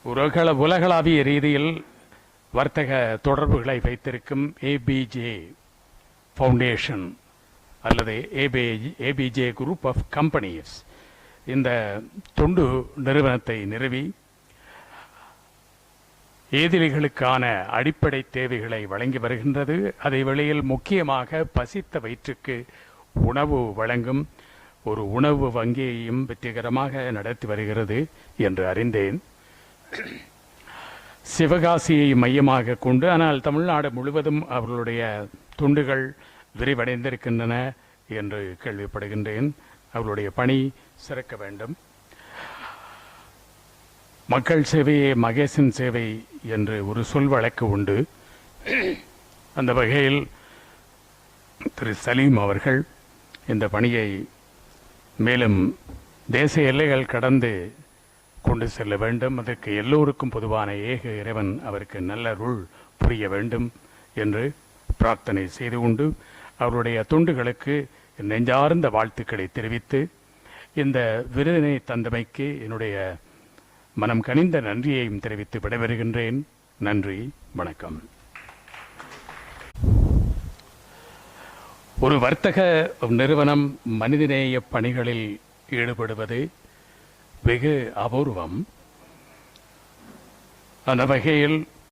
உலகளாவிய ரீதியில் வர்த்தக தொடர்புகளை வைத்திருக்கும் ஏபிஜே ஃபவுண்டேஷன் அல்லது ஏபிஜே குரூப் ஆஃப் கம்பெனிஸ் இந்த தொண்டு நிறுவனத்தை நிறுவி ஏதிலிகளுக்கான அடிப்படை தேவைகளை வழங்கி வருகின்றது. அதை வெளியில் முக்கியமாக பசித்த வயிற்றுக்கு உணவு வழங்கும் ஒரு உணவு வங்கியையும் வெற்றிகரமாக நடத்தி வருகிறது என்று அறிந்தேன். சிவகாசியை மையமாக கொண்டு, ஆனால் தமிழ்நாடு முழுவதும் அவர்களுடைய துண்டுகள் விரிவடைந்திருக்கின்றன என்று கேள்விப்படுகின்றேன். அவர்களுடைய பணி சிறக்க வேண்டும். மக்கள் சேவையே மகேசன் சேவை என்று ஒரு சொல் வழக்கு உண்டு. அந்த வகையில் திரு சலீம் அவர்கள் இந்த பணியை மேலும் தேச எல்லைகள் கடந்து கொண்டு செல்ல வேண்டும். அதற்கு எல்லோருக்கும் பொதுவான ஏக இறைவன் அவருக்கு நல்லருள் புரிய வேண்டும் என்று பிரார்த்தனை செய்து கொண்டு அவருடைய தொண்டுகளுக்கு நெஞ்சார்ந்த வாழ்த்துக்களை தெரிவித்து இந்த விருதினை தந்தமைக்கு என்னுடைய மனம் கனிந்த நன்றியையும் தெரிவித்து விடைபெறுகின்றேன். நன்றி, வணக்கம். ஒரு வர்த்தக நிறுவனம் மனிதநேய பணிகளில் ஈடுபடுவது வெகு அபூர்வம். அந்த வகையில்